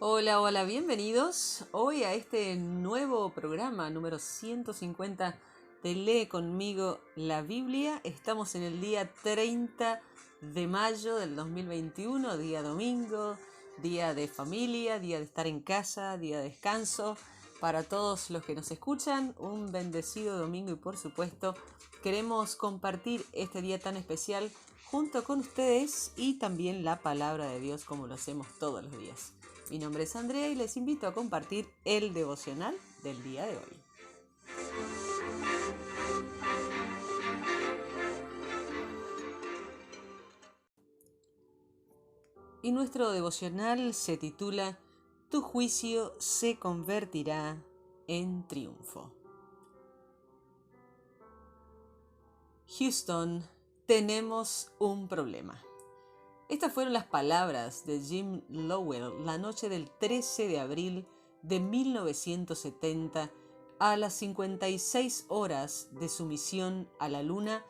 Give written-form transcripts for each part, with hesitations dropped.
Hola, hola, bienvenidos hoy a este nuevo programa número 150 de Lee conmigo la Biblia. Estamos en el día 30 de mayo del 2021, día domingo, día de familia, día de estar en casa, día de descanso. Para todos los que nos escuchan, un bendecido domingo y por supuesto queremos compartir este día tan especial junto con ustedes y también la palabra de Dios como lo hacemos todos los días. Mi nombre es Andrea y les invito a compartir el devocional del día de hoy. Y nuestro devocional se titula Tu juicio se convertirá en triunfo. Houston, tenemos un problema. Estas fueron las palabras de Jim Lowell la noche del 13 de abril de 1970 a las 56 horas de su misión a la Luna,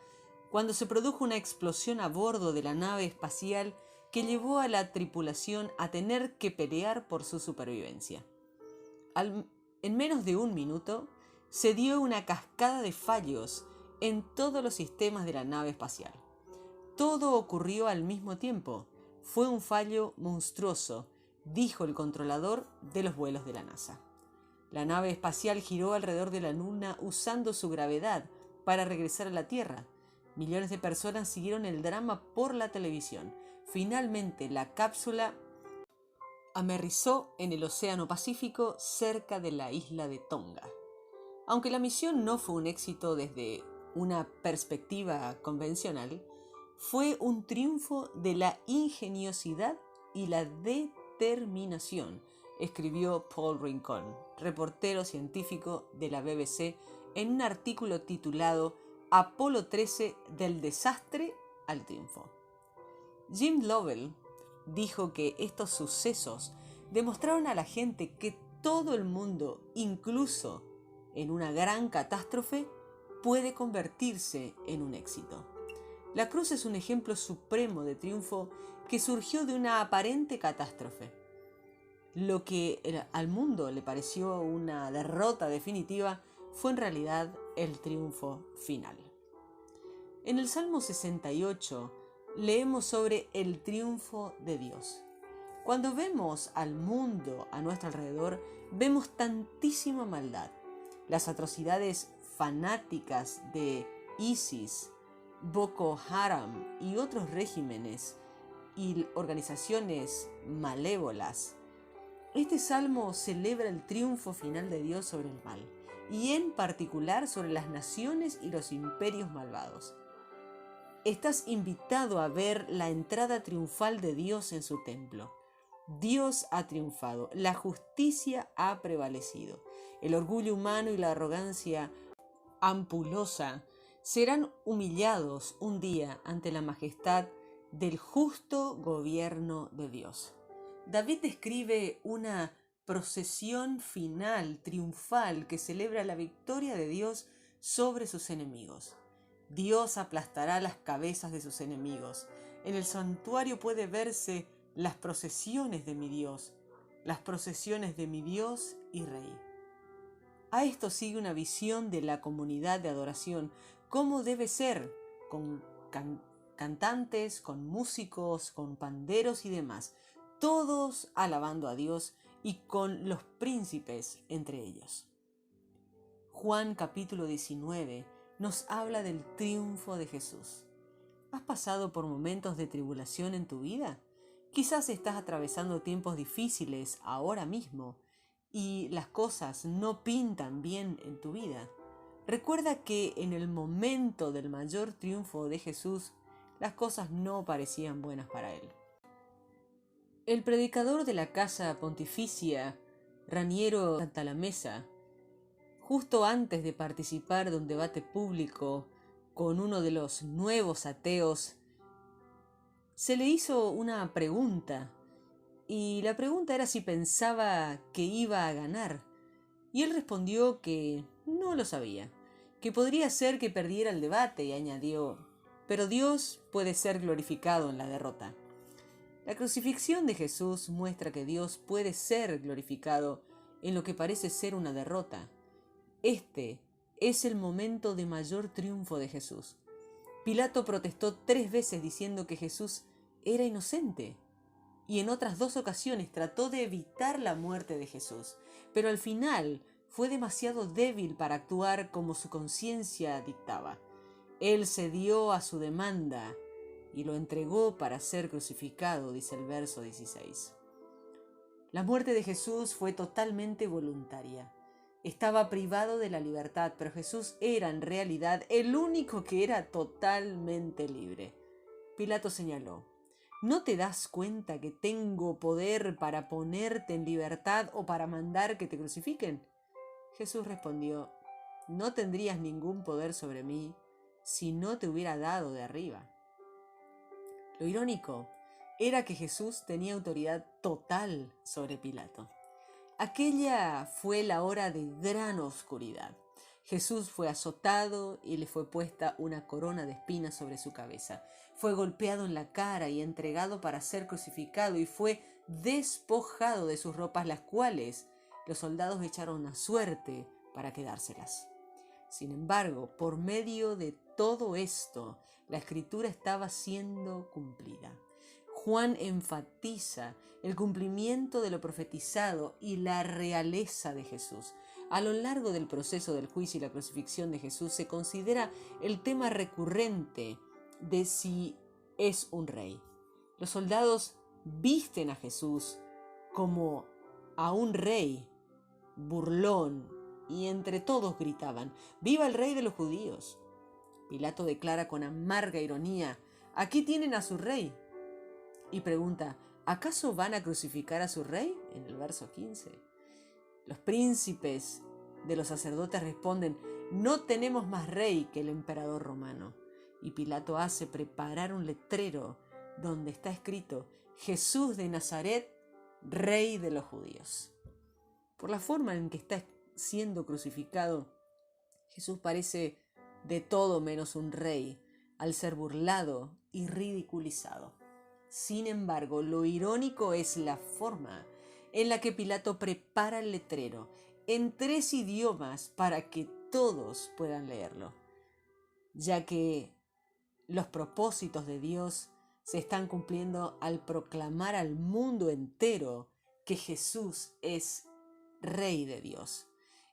cuando se produjo una explosión a bordo de la nave espacial que llevó a la tripulación a tener que pelear por su supervivencia. En menos de un minuto, se dio una cascada de fallos en todos los sistemas de la nave espacial. Todo ocurrió al mismo tiempo. Fue un fallo monstruoso, dijo el controlador de los vuelos de la NASA. La nave espacial giró alrededor de la Luna usando su gravedad para regresar a la Tierra. Millones de personas siguieron el drama por la televisión. Finalmente, la cápsula aterrizó en el Océano Pacífico cerca de la isla de Tonga. Aunque la misión no fue un éxito desde una perspectiva convencional, fue un triunfo de la ingeniosidad y la determinación, escribió Paul Rincon, reportero científico de la BBC, en un artículo titulado Apolo 13 del desastre al triunfo. Jim Lovell dijo que estos sucesos demostraron a la gente que todo el mundo, incluso en una gran catástrofe, puede convertirse en un éxito. La cruz es un ejemplo supremo de triunfo que surgió de una aparente catástrofe. Lo que al mundo le pareció una derrota definitiva fue en realidad el triunfo final. En el Salmo 68 leemos sobre el triunfo de Dios. Cuando vemos al mundo a nuestro alrededor, vemos tantísima maldad. Las atrocidades fanáticas de ISIS, Boko Haram y otros regímenes y organizaciones malévolas. Este salmo celebra el triunfo final de Dios sobre el mal, y en particular sobre las naciones y los imperios malvados. Estás invitado a ver la entrada triunfal de Dios en su templo. Dios ha triunfado, la justicia ha prevalecido. El orgullo humano y la arrogancia ampulosa serán humillados un día ante la majestad del justo gobierno de Dios. David describe una procesión final, triunfal, que celebra la victoria de Dios sobre sus enemigos. Dios aplastará las cabezas de sus enemigos. En el santuario puede verse las procesiones de mi Dios, las procesiones de mi Dios y Rey. A esto sigue una visión de la comunidad de adoración, cómo debe ser, con cantantes, con músicos, con panderos y demás, todos alabando a Dios y con los príncipes entre ellos. Juan capítulo 19 nos habla del triunfo de Jesús. ¿Has pasado por momentos de tribulación en tu vida? Quizás estás atravesando tiempos difíciles ahora mismo y las cosas no pintan bien en tu vida. Recuerda que en el momento del mayor triunfo de Jesús, las cosas no parecían buenas para él. El predicador de la Casa Pontificia, Raniero Cantalamessa, justo antes de participar de un debate público con uno de los nuevos ateos, se le hizo una pregunta, y la pregunta era si pensaba que iba a ganar, y él respondió que no lo sabía, que podría ser que perdiera el debate, y añadió, pero Dios puede ser glorificado en la derrota. La crucifixión de Jesús muestra que Dios puede ser glorificado en lo que parece ser una derrota. Este es el momento de mayor triunfo de Jesús. Pilato protestó 3 veces diciendo que Jesús era inocente, y en otras 2 ocasiones trató de evitar la muerte de Jesús, pero al final fue demasiado débil para actuar como su conciencia dictaba. Él cedió a su demanda y lo entregó para ser crucificado, dice el verso 16. La muerte de Jesús fue totalmente voluntaria. Estaba privado de la libertad, pero Jesús era en realidad el único que era totalmente libre. Pilato señaló: ¿no te das cuenta que tengo poder para ponerte en libertad o para mandar que te crucifiquen? Jesús respondió: no tendrías ningún poder sobre mí si no te hubiera dado de arriba. Lo irónico era que Jesús tenía autoridad total sobre Pilato. Aquella fue la hora de gran oscuridad. Jesús fue azotado y le fue puesta una corona de espinas sobre su cabeza. Fue golpeado en la cara y entregado para ser crucificado, y fue despojado de sus ropas, las cuales los soldados echaron a suerte para quedárselas. Sin embargo, por medio de todo esto, la escritura estaba siendo cumplida. Juan enfatiza el cumplimiento de lo profetizado y la realeza de Jesús. A lo largo del proceso del juicio y la crucifixión de Jesús se considera el tema recurrente de si es un rey. Los soldados visten a Jesús como a un rey burlón y entre todos gritaban: ¡viva el rey de los judíos! Pilato declara con amarga ironía: aquí tienen a su rey. Y pregunta: ¿acaso van a crucificar a su rey? En el verso 15. Los príncipes de los sacerdotes responden: no tenemos más rey que el emperador romano. Y Pilato hace preparar un letrero donde está escrito: Jesús de Nazaret, rey de los judíos. Por la forma en que está siendo crucificado, Jesús parece de todo menos un rey, al ser burlado y ridiculizado. Sin embargo, lo irónico es la forma en la que Pilato prepara el letrero en 3 idiomas para que todos puedan leerlo, ya que los propósitos de Dios se están cumpliendo al proclamar al mundo entero que Jesús es Rey de Dios.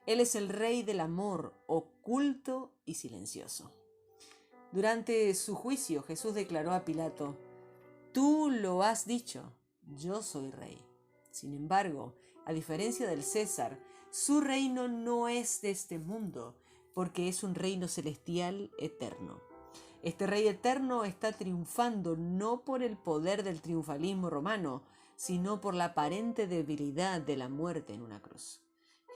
Él es el Rey del amor, oculto y silencioso. Durante su juicio, Jesús declaró a Pilato: tú lo has dicho, yo soy rey. Sin embargo, a diferencia del César, su reino no es de este mundo, porque es un reino celestial eterno. Este rey eterno está triunfando no por el poder del triunfalismo romano, sino por la aparente debilidad de la muerte en una cruz.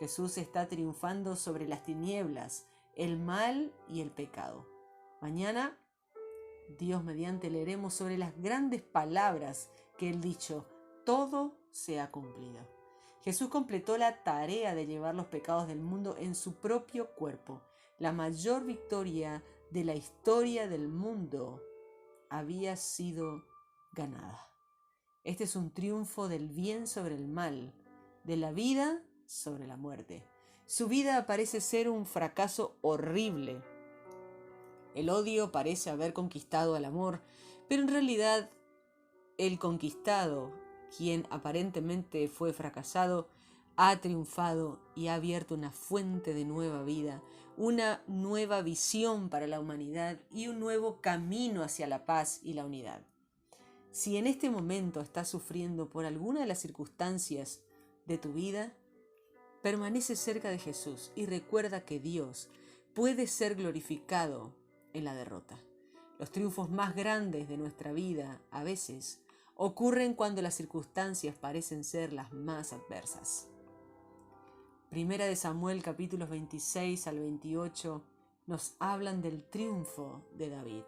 Jesús está triunfando sobre las tinieblas, el mal y el pecado. Mañana, Dios mediante, leeremos sobre las grandes palabras que Él dicho: todo se ha cumplido. Jesús completó la tarea de llevar los pecados del mundo en su propio cuerpo. La mayor victoria de la historia del mundo había sido ganada. Este es un triunfo del bien sobre el mal, de la vida sobre la muerte. Su vida parece ser un fracaso horrible. El odio parece haber conquistado al amor, pero en realidad el conquistado, quien aparentemente fue fracasado, ha triunfado y ha abierto una fuente de nueva vida, una nueva visión para la humanidad y un nuevo camino hacia la paz y la unidad. Si en este momento estás sufriendo por alguna de las circunstancias de tu vida, permanece cerca de Jesús y recuerda que Dios puede ser glorificado en la derrota. Los triunfos más grandes de nuestra vida a veces ocurren cuando las circunstancias parecen ser las más adversas. Primera de Samuel capítulos 26 al 28 nos hablan del triunfo de David.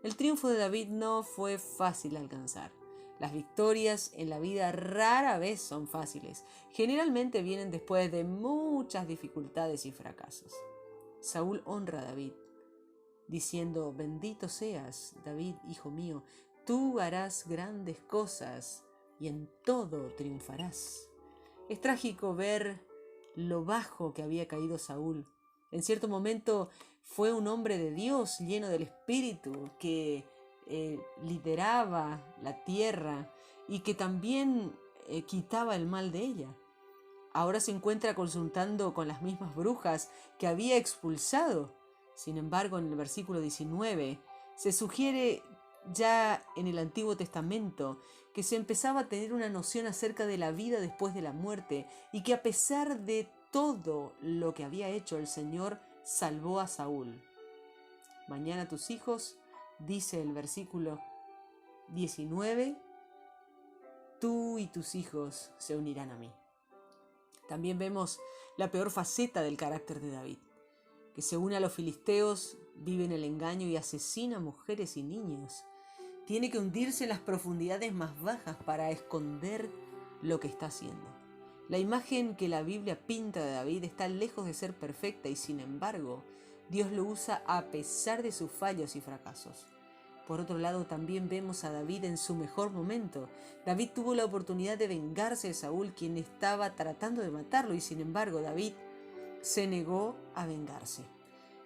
El triunfo de David no fue fácil de alcanzar. Las victorias en la vida rara vez son fáciles. Generalmente vienen después de muchas dificultades y fracasos. Saúl honra a David, diciendo: bendito seas, David, hijo mío, tú harás grandes cosas y en todo triunfarás. Es trágico ver lo bajo que había caído Saúl. En cierto momento fue un hombre de Dios lleno del Espíritu que lideraba la tierra y que también quitaba el mal de ella. Ahora se encuentra consultando con las mismas brujas que había expulsado. Sin embargo, en el versículo 19 se sugiere ya en el Antiguo Testamento que se empezaba a tener una noción acerca de la vida después de la muerte y que a pesar de todo lo que había hecho el Señor, salvó a Saúl. Mañana tus hijos, dice el versículo 19, tú y tus hijos se unirán a mí. También vemos la peor faceta del carácter de David, que se une a los filisteos, vive en el engaño y asesina a mujeres y niños. Tiene que hundirse en las profundidades más bajas para esconder lo que está haciendo. La imagen que la Biblia pinta de David está lejos de ser perfecta y sin embargo, Dios lo usa a pesar de sus fallos y fracasos. Por otro lado, también vemos a David en su mejor momento. David tuvo la oportunidad de vengarse de Saúl, quien estaba tratando de matarlo, y sin embargo, David se negó a vengarse.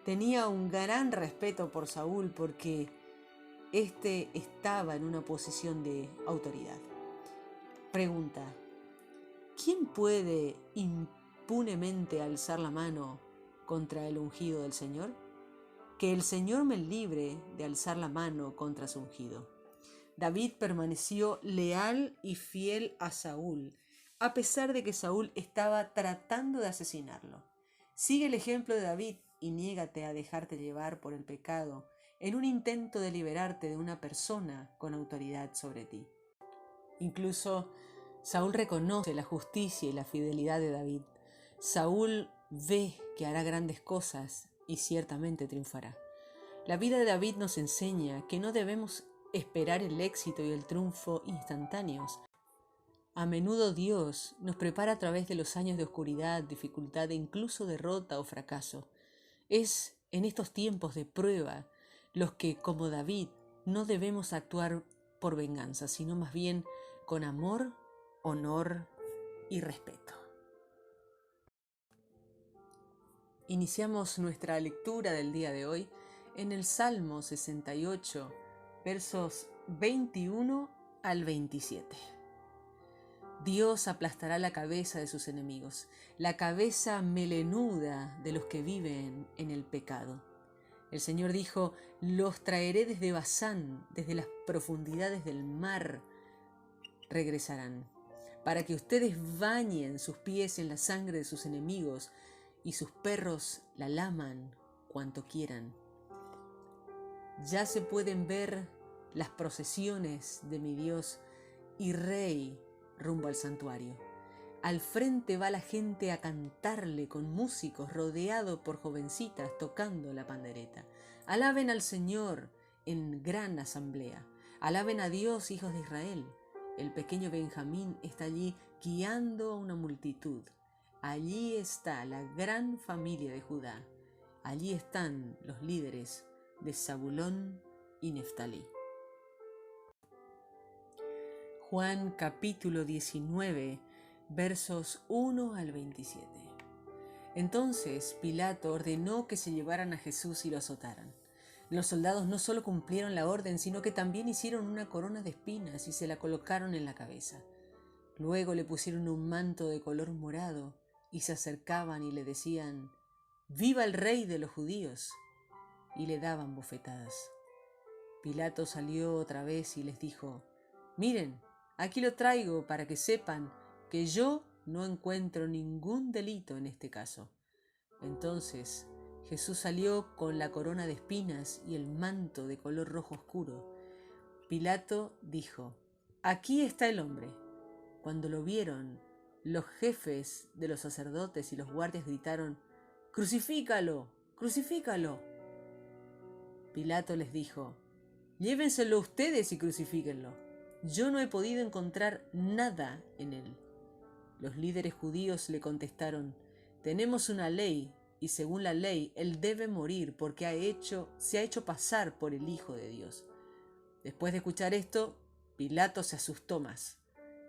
Tenía un gran respeto por Saúl porque éste estaba en una posición de autoridad. Pregunta: ¿quién puede impunemente alzar la mano contra el ungido del Señor? Que el Señor me libre de alzar la mano contra su ungido. David permaneció leal y fiel a Saúl, a pesar de que Saúl estaba tratando de asesinarlo. Sigue el ejemplo de David y niégate a dejarte llevar por el pecado en un intento de liberarte de una persona con autoridad sobre ti. Incluso Saúl reconoce la justicia y la fidelidad de David. Saúl ve que hará grandes cosas y ciertamente triunfará. La vida de David nos enseña que no debemos esperar el éxito y el triunfo instantáneos. A menudo Dios nos prepara a través de los años de oscuridad, dificultad e incluso derrota o fracaso. Es en estos tiempos de prueba los que, como David, no debemos actuar por venganza, sino más bien con amor, honor y respeto. Iniciamos nuestra lectura del día de hoy en el Salmo 68, versos 21 al 27. Dios aplastará la cabeza de sus enemigos, la cabeza melenuda de los que viven en el pecado. El Señor dijo: los traeré desde Basán, desde las profundidades del mar regresarán, para que ustedes bañen sus pies en la sangre de sus enemigos y sus perros la laman cuanto quieran. Ya se pueden ver las procesiones de mi Dios y Rey rumbo al santuario. Al frente va la gente a cantarle con músicos, rodeado por jovencitas tocando la pandereta. Alaben al Señor en gran asamblea. Alaben a Dios, hijos de Israel. El pequeño Benjamín está allí guiando a una multitud. Allí está la gran familia de Judá. Allí están los líderes de Zabulón y Neftalí. Juan capítulo 19, versos 1 al 27. Entonces Pilato ordenó que se llevaran a Jesús y lo azotaran. Los soldados no solo cumplieron la orden, sino que también hicieron una corona de espinas y se la colocaron en la cabeza. Luego le pusieron un manto de color morado y se acercaban y le decían: «¡Viva el rey de los judíos!» y le daban bofetadas. Pilato salió otra vez y les dijo: «Miren, aquí lo traigo para que sepan que yo no encuentro ningún delito en este caso». Entonces Jesús salió con la corona de espinas y el manto de color rojo oscuro. Pilato dijo: «Aquí está el hombre». Cuando lo vieron, los jefes de los sacerdotes y los guardias gritaron: «¡Crucifícalo! ¡Crucifícalo!». Pilato les dijo: «Llévenselo ustedes y crucifíquenlo. Yo no he podido encontrar nada en él». Los líderes judíos le contestaron: «Tenemos una ley, y según la ley, él debe morir porque se ha hecho pasar por el Hijo de Dios». Después de escuchar esto, Pilato se asustó más.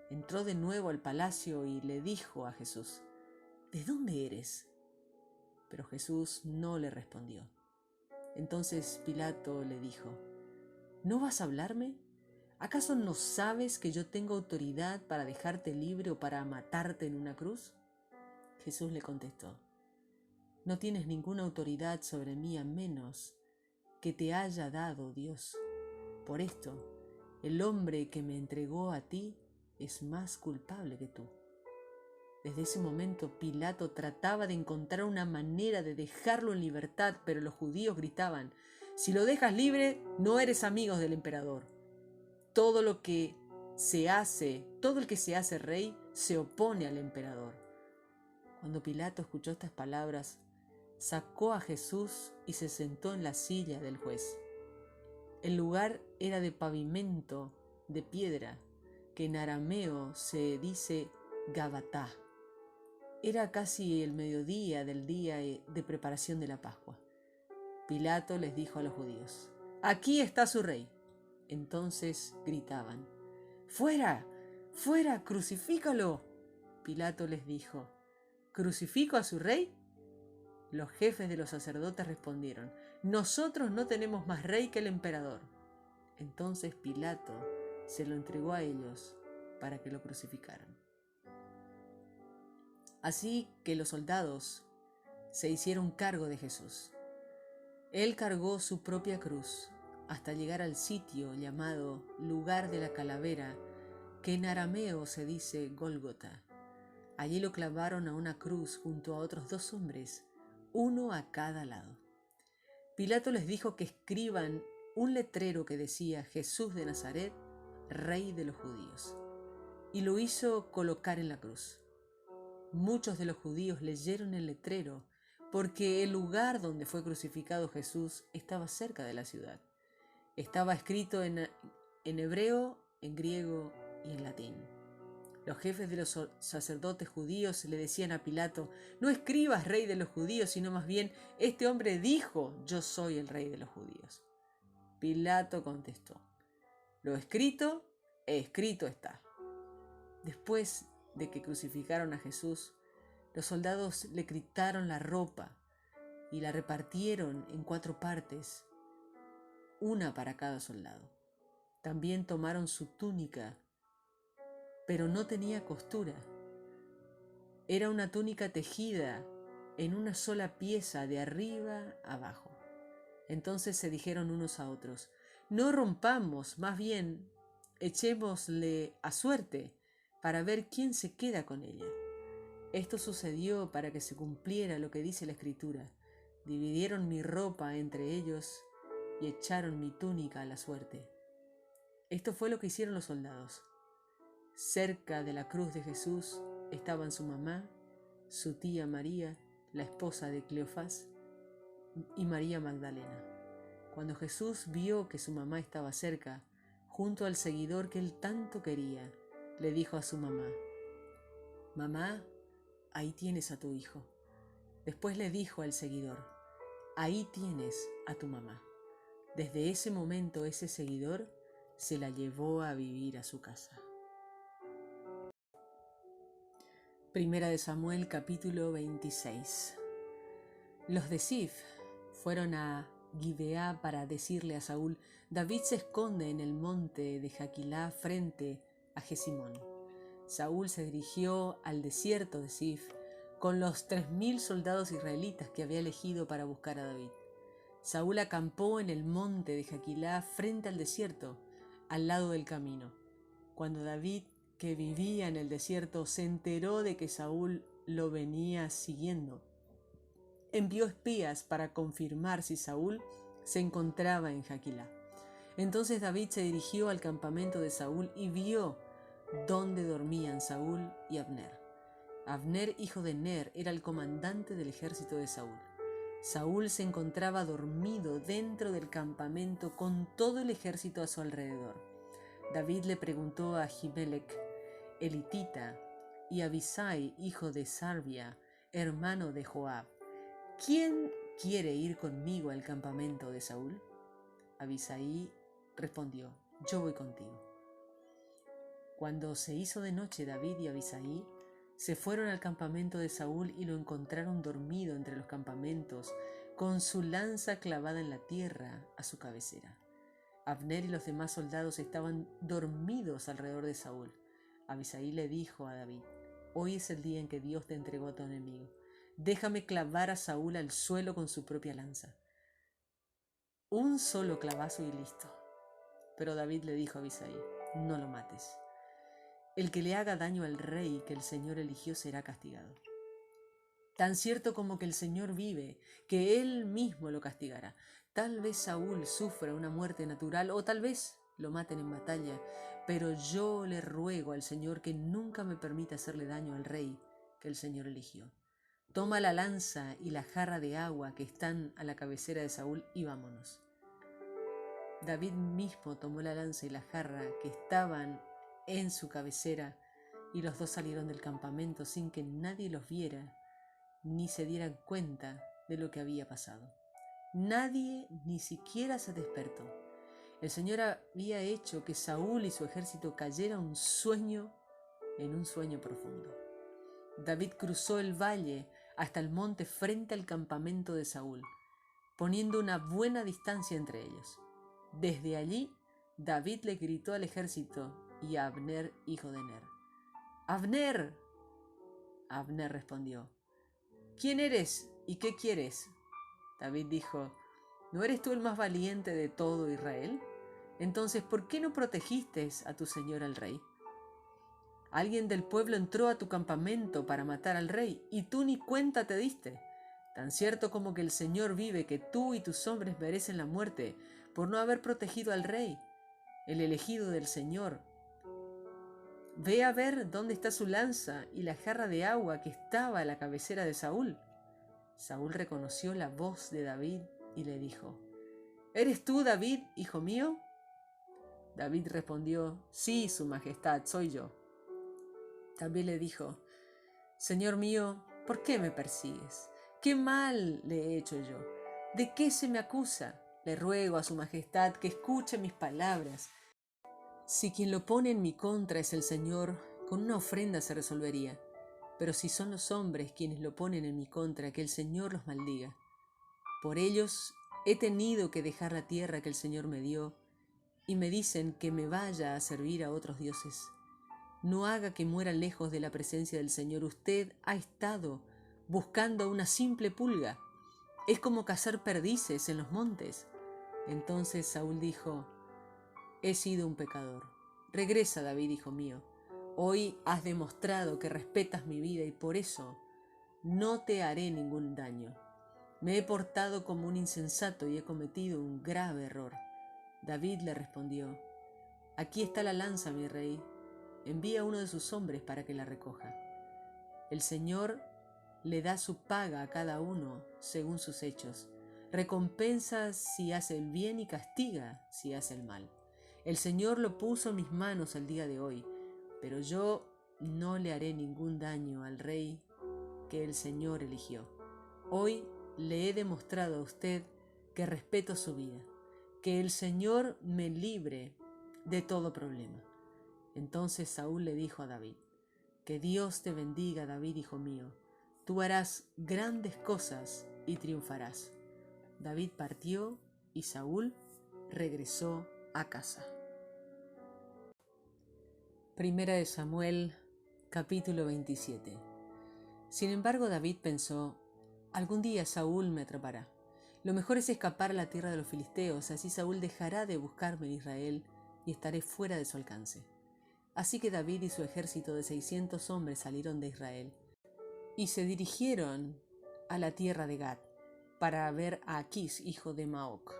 Entró de nuevo al palacio y le dijo a Jesús: ¿De dónde eres? Pero Jesús no le respondió. Entonces Pilato le dijo: ¿No vas a hablarme? ¿Acaso no sabes que yo tengo autoridad para dejarte libre o para matarte en una cruz? Jesús le contestó: No tienes ninguna autoridad sobre mí a menos que te haya dado Dios. Por esto, el hombre que me entregó a ti es más culpable que tú. Desde ese momento Pilato trataba de encontrar una manera de dejarlo en libertad, pero los judíos gritaban: Si lo dejas libre, no eres amigo del emperador. Todo el que se hace rey se opone al emperador. Cuando Pilato escuchó estas palabras, sacó a Jesús y se sentó en la silla del juez. El lugar era de pavimento de piedra, que en arameo se dice Gabatá. Era casi el mediodía del día de preparación de la Pascua. Pilato les dijo a los judíos: Aquí está su rey. Entonces gritaban: ¡Fuera! ¡Fuera! ¡Crucifícalo! Pilato les dijo: ¿Crucifico a su rey? Los jefes de los sacerdotes respondieron: Nosotros no tenemos más rey que el emperador. Entonces Pilato se lo entregó a ellos para que lo crucificaran. Así que los soldados se hicieron cargo de Jesús. Él cargó su propia cruz hasta llegar al sitio llamado Lugar de la Calavera, que en arameo se dice Gólgota. Allí lo clavaron a una cruz junto a otros 2 hombres, uno a cada lado. Pilato les dijo que escriban un letrero que decía: Jesús de Nazaret, Rey de los Judíos, y lo hizo colocar en la cruz. Muchos de los judíos leyeron el letrero porque el lugar donde fue crucificado Jesús estaba cerca de la ciudad. Estaba escrito en hebreo, en griego y en latín. Los jefes de los sacerdotes judíos le decían a Pilato: No escribas Rey de los Judíos, sino más bien: Este hombre dijo: Yo soy el Rey de los Judíos. Pilato contestó: Lo escrito está. Después de que crucificaron a Jesús, los soldados le quitaron la ropa y la repartieron en 4 partes, una para cada soldado. También tomaron su túnica, pero no tenía costura. Era una túnica tejida en una sola pieza de arriba a abajo. Entonces se dijeron unos a otros: No rompamos, más bien echémosle a suerte para ver quién se queda con ella. Esto sucedió para que se cumpliera lo que dice la Escritura: Dividieron mi ropa entre ellos y echaron mi túnica a la suerte. Esto fue lo que hicieron los soldados. Cerca de la cruz de Jesús estaban su mamá, su tía María, la esposa de Cleofás, y María Magdalena. Cuando Jesús vio que su mamá estaba cerca, junto al seguidor que él tanto quería, le dijo a su mamá: Mamá, ahí tienes a tu hijo. Después le dijo al seguidor: Ahí tienes a tu mamá. Desde ese momento ese seguidor se la llevó a vivir a su casa. Primera de Samuel, capítulo 26. Los de Zif fueron a Gibeá para decirle a Saúl: David se esconde en el monte de Jaquilá frente a Jesimón. Saúl se dirigió al desierto de Zif con los 3000 soldados israelitas que había elegido para buscar a David. Saúl acampó en el monte de Jaquilá frente al desierto, al lado del camino. Cuando David, que vivía en el desierto, se enteró de que Saúl lo venía siguiendo, envió espías para confirmar si Saúl se encontraba en Jaquilá. Entonces David se dirigió al campamento de Saúl y vio dónde dormían Saúl y Abner. Abner, hijo de Ner, era el comandante del ejército de Saúl. Saúl se encontraba dormido dentro del campamento con todo el ejército a su alrededor. David le preguntó a Ahimelech, elitita, y a Abisai, hijo de Sarbia, hermano de Joab: ¿Quién quiere ir conmigo al campamento de Saúl? Abisai respondió: yo voy contigo. Cuando se hizo de noche, David y Abisai se fueron al campamento de Saúl y lo encontraron dormido entre los campamentos, con su lanza clavada en la tierra a su cabecera. Abner y los demás soldados estaban dormidos alrededor de Saúl. Abisai le dijo a David: hoy es el día en que Dios te entregó a tu enemigo. Déjame clavar a Saúl al suelo con su propia lanza. Un solo clavazo y listo. Pero David le dijo a Abisai: no lo mates. El que le haga daño al rey que el Señor eligió será castigado. Tan cierto como que el Señor vive, que Él mismo lo castigará. Tal vez Saúl sufra una muerte natural o tal vez lo maten en batalla, pero yo le ruego al Señor que nunca me permita hacerle daño al rey que el Señor eligió. Toma la lanza y la jarra de agua que están a la cabecera de Saúl y vámonos. David mismo tomó la lanza y la jarra que estaban en su cabecera y los dos salieron del campamento sin que nadie los viera ni se dieran cuenta de lo que había pasado. Nadie ni siquiera se despertó. El Señor había hecho que Saúl y su ejército cayera en un sueño profundo. David cruzó el valle hasta el monte frente al campamento de Saúl, poniendo una buena distancia entre ellos. Desde allí, David le gritó al ejército y a Abner, hijo de Ner: ¡Abner! Abner respondió: ¿quién eres y qué quieres? David dijo: ¿no eres tú el más valiente de todo Israel? Entonces, ¿por qué no protegiste a tu señor el rey? Alguien del pueblo entró a tu campamento para matar al rey y tú ni cuenta te diste. Tan cierto como que el Señor vive, que tú y tus hombres merecen la muerte por no haber protegido al rey, el elegido del Señor. Ve a ver dónde está su lanza y la jarra de agua que estaba a la cabecera de Saúl. Saúl reconoció la voz de David y le dijo: ¿eres tú, David, hijo mío? David respondió: sí, su majestad, soy yo. También le dijo: Señor mío, ¿por qué me persigues? ¿Qué mal le he hecho yo? ¿De qué se me acusa? Le ruego a su majestad que escuche mis palabras. Si quien lo pone en mi contra es el Señor, con una ofrenda se resolvería. Pero si son los hombres quienes lo ponen en mi contra, que el Señor los maldiga. Por ellos he tenido que dejar la tierra que el Señor me dio, y me dicen que me vaya a servir a otros dioses. No haga que muera lejos de la presencia del Señor. Usted ha estado buscando a una simple pulga. Es como cazar perdices en los montes. Entonces Saúl dijo: he sido un pecador. Regresa, David, hijo mío. Hoy has demostrado que respetas mi vida y por eso no te haré ningún daño. Me he portado como un insensato y he cometido un grave error. David le respondió: aquí está la lanza, mi rey. Envía a uno de sus hombres para que la recoja. El Señor le da su paga a cada uno según sus hechos. Recompensa si hace el bien y castiga si hace el mal. El Señor lo puso en mis manos el día de hoy, pero yo no le haré ningún daño al rey que el Señor eligió. Hoy le he demostrado a usted que respeto su vida, que el Señor me libre de todo problema. Entonces Saúl le dijo a David: que Dios te bendiga, David, hijo mío. Tú harás grandes cosas y triunfarás. David partió y Saúl regresó a casa. Primera de Samuel, capítulo 27. Sin embargo, David pensó: algún día Saúl me atrapará. Lo mejor es escapar a la tierra de los filisteos, así Saúl dejará de buscarme en Israel y estaré fuera de su alcance. Así que David y su ejército de 600 hombres salieron de Israel y se dirigieron a la tierra de Gad para ver a Aquís, hijo de Maoc.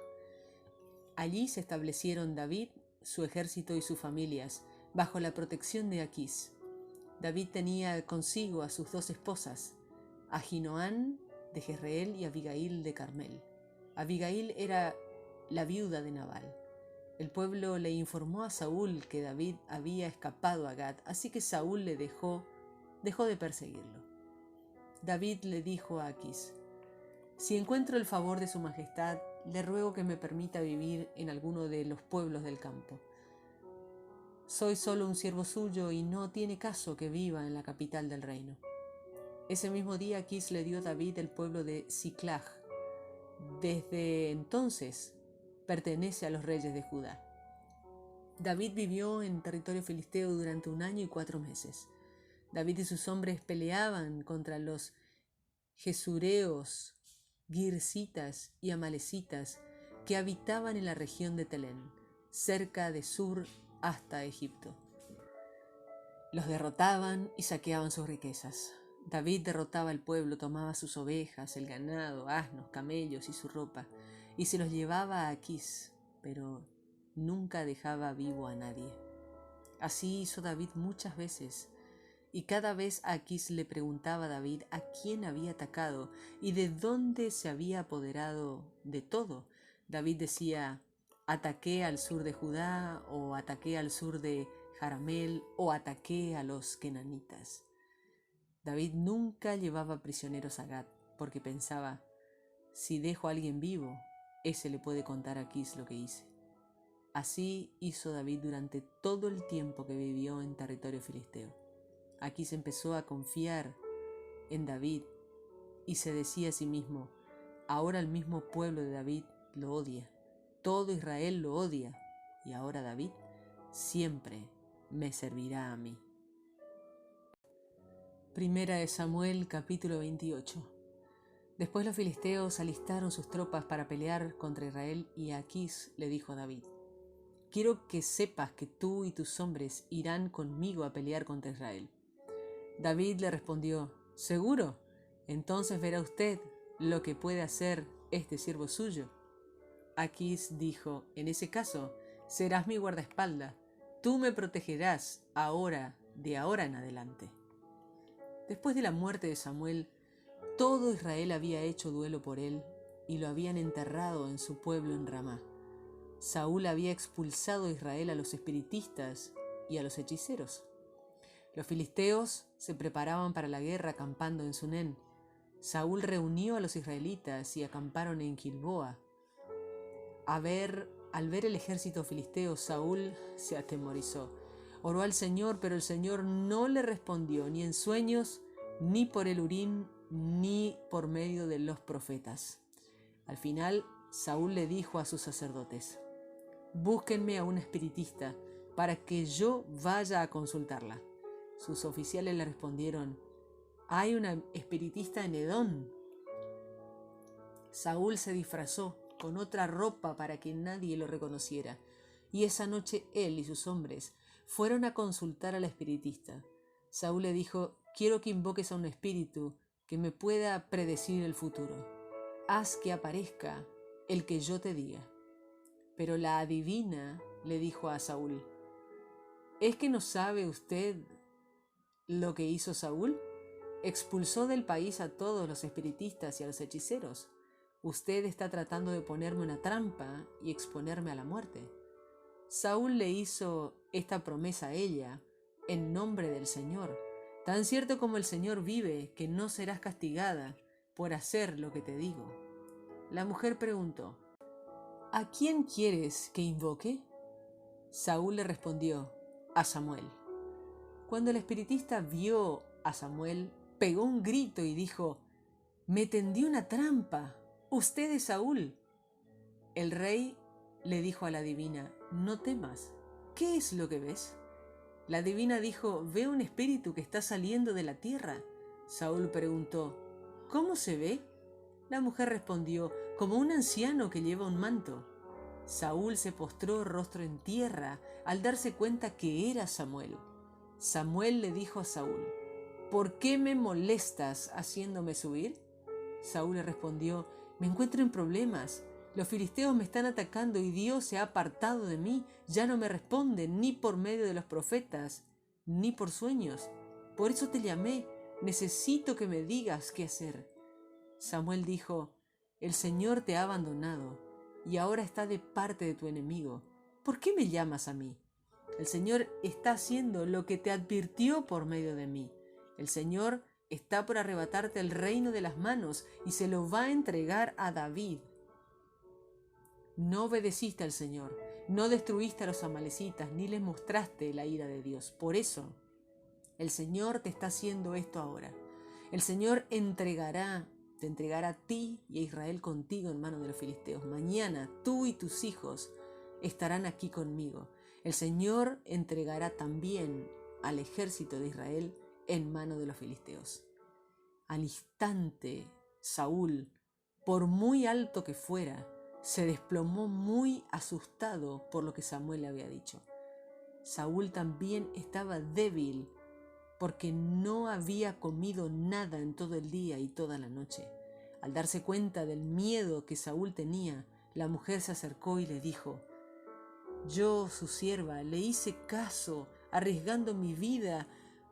Allí se establecieron David, su ejército y sus familias bajo la protección de Aquís. David tenía consigo a sus 2 esposas, Ahinoam de Jezreel y Abigail de Carmel. Abigail era la viuda de Nabal. El pueblo le informó a Saúl que David había escapado a Gad, así que Saúl le dejó de perseguirlo. David le dijo a Aquís: si encuentro el favor de su majestad, le ruego que me permita vivir en alguno de los pueblos del campo. Soy solo un siervo suyo y no tiene caso que viva en la capital del reino. Ese mismo día Aquis le dio a David el pueblo de Siclag. Desde entonces pertenece a los reyes de Judá. David vivió en territorio filisteo durante 1 año y 4 meses. David y sus hombres peleaban contra los gesureos, girzitas y amalecitas que habitaban en la región de Telén, cerca de Sur hasta Egipto. Los derrotaban y saqueaban sus riquezas. David derrotaba al pueblo, tomaba sus ovejas, el ganado, asnos, camellos y su ropa, y se los llevaba a Aquis, pero nunca dejaba vivo a nadie. Así hizo David muchas veces, y cada vez Aquis le preguntaba a David a quién había atacado y de dónde se había apoderado de todo. David decía: ataqué al sur de Judá, o ataqué al sur de Jaramel, o ataqué a los kenanitas. David nunca llevaba prisioneros a Gad, porque pensaba: si dejo a alguien vivo, ese le puede contar a Aquis lo que hice. Así hizo David durante todo el tiempo que vivió en territorio filisteo. Aquis empezó a confiar en David y se decía a sí mismo: ahora el mismo pueblo de David lo odia, todo Israel lo odia, y ahora David siempre me servirá a mí. Primera de Samuel, capítulo 28. Después los filisteos alistaron sus tropas para pelear contra Israel, y Aquis le dijo a David: quiero que sepas que tú y tus hombres irán conmigo a pelear contra Israel. David le respondió: ¿seguro? Entonces verá usted lo que puede hacer este siervo suyo. Aquis dijo: en ese caso, serás mi guardaespaldas. Tú me protegerás de ahora en adelante. Después de la muerte de Samuel, todo Israel había hecho duelo por él y lo habían enterrado en su pueblo en Ramá. Saúl había expulsado a Israel a los espiritistas y a los hechiceros. Los filisteos se preparaban para la guerra acampando en Sunén. Saúl reunió a los israelitas y acamparon en Gilboa. Al ver el ejército filisteo, Saúl se atemorizó. Oró al Señor, pero el Señor no le respondió, ni en sueños, ni por el Urim, ni por medio de los profetas. Al final, Saúl le dijo a sus sacerdotes: búsquenme a una espiritista para que yo vaya a consultarla. Sus oficiales le respondieron: hay una espiritista en Edom. Saúl se disfrazó con otra ropa para que nadie lo reconociera, y esa noche él y sus hombres fueron a consultar a la espiritista. Saúl le dijo: quiero que invoques a un espíritu que me pueda predecir el futuro. Haz que aparezca el que yo te diga. Pero la adivina le dijo a Saúl: ¿es que no sabe usted lo que hizo Saúl? Expulsó del país a todos los espiritistas y a los hechiceros. Usted está tratando de ponerme una trampa y exponerme a la muerte. Saúl le hizo esta promesa a ella en nombre del Señor: tan cierto como el Señor vive, que no serás castigada por hacer lo que te digo. La mujer preguntó: ¿a quién quieres que invoque? Saúl le respondió: a Samuel. Cuando el espiritista vio a Samuel, pegó un grito y dijo: me tendió una trampa. Usted es Saúl. El rey le dijo a la adivina: no temas. ¿Qué es lo que ves? La adivina dijo: veo un espíritu que está saliendo de la tierra. Saúl preguntó: ¿cómo se ve? La mujer respondió: como un anciano que lleva un manto. Saúl se postró rostro en tierra al darse cuenta que era Samuel. Samuel le dijo a Saúl: ¿por qué me molestas haciéndome subir? Saúl le respondió: me encuentro en problemas. Los filisteos me están atacando y Dios se ha apartado de mí. Ya no me responde ni por medio de los profetas, ni por sueños. Por eso te llamé. Necesito que me digas qué hacer. Samuel dijo: el Señor te ha abandonado y ahora está de parte de tu enemigo. ¿Por qué me llamas a mí? El Señor está haciendo lo que te advirtió por medio de mí. El Señor está por arrebatarte el reino de las manos y se lo va a entregar a David. No obedeciste al Señor, no destruiste a los amalecitas, ni les mostraste la ira de Dios. Por eso, el Señor te está haciendo esto ahora. El Señor te entregará a ti y a Israel contigo en manos de los filisteos. Mañana tú y tus hijos estarán aquí conmigo. El Señor entregará también al ejército de Israel en manos de los filisteos. Al instante, Saúl, por muy alto que fuera, se desplomó muy asustado por lo que Samuel le había dicho. Saúl también estaba débil porque no había comido nada en todo el día y toda la noche. Al darse cuenta del miedo que Saúl tenía, la mujer se acercó y le dijo: yo, su sierva, le hice caso, arriesgando mi vida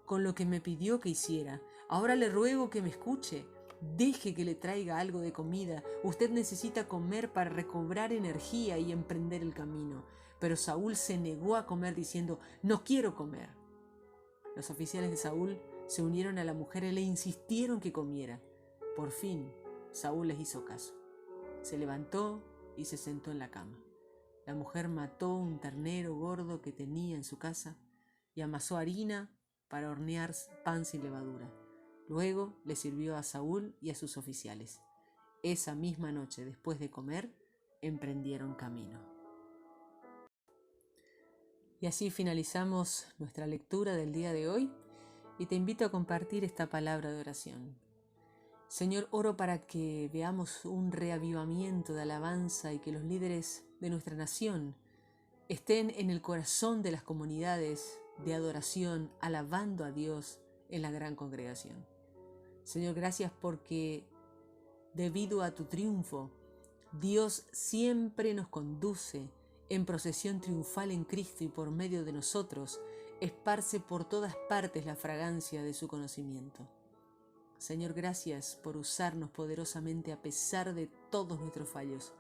con lo que me pidió que hiciera. Ahora le ruego que me escuche. Deje que le traiga algo de comida. Usted necesita comer para recobrar energía y emprender el camino. Pero Saúl se negó a comer diciendo: no quiero comer. Los oficiales de Saúl se unieron a la mujer y le insistieron que comiera. Por fin, Saúl les hizo caso. Se levantó y se sentó en la cama. La mujer mató un ternero gordo que tenía en su casa y amasó harina para hornear pan sin levadura. Luego le sirvió a Saúl y a sus oficiales. Esa misma noche, después de comer, emprendieron camino. Y así finalizamos nuestra lectura del día de hoy y te invito a compartir esta palabra de oración. Señor, oro para que veamos un reavivamiento de alabanza y que los líderes de nuestra nación estén en el corazón de las comunidades de adoración, alabando a Dios en la gran congregación. Señor, gracias porque debido a tu triunfo, Dios siempre nos conduce en procesión triunfal en Cristo y por medio de nosotros esparce por todas partes la fragancia de su conocimiento. Señor, gracias por usarnos poderosamente a pesar de todos nuestros fallos.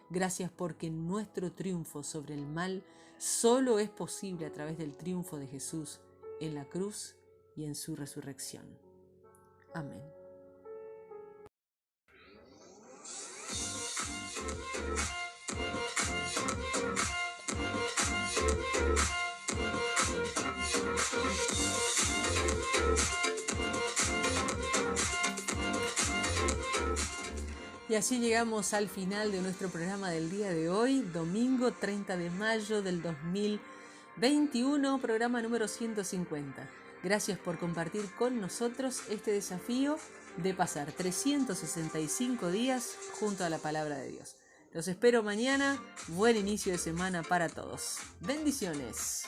Gracias porque nuestro triunfo sobre el mal solo es posible a través del triunfo de Jesús en la cruz y en su resurrección. Amén. Y así llegamos al final de nuestro programa del día de hoy, domingo 30 de mayo del 2021, programa número 150. Gracias por compartir con nosotros este desafío de pasar 365 días junto a la palabra de Dios. Los espero mañana. Buen inicio de semana para todos. Bendiciones.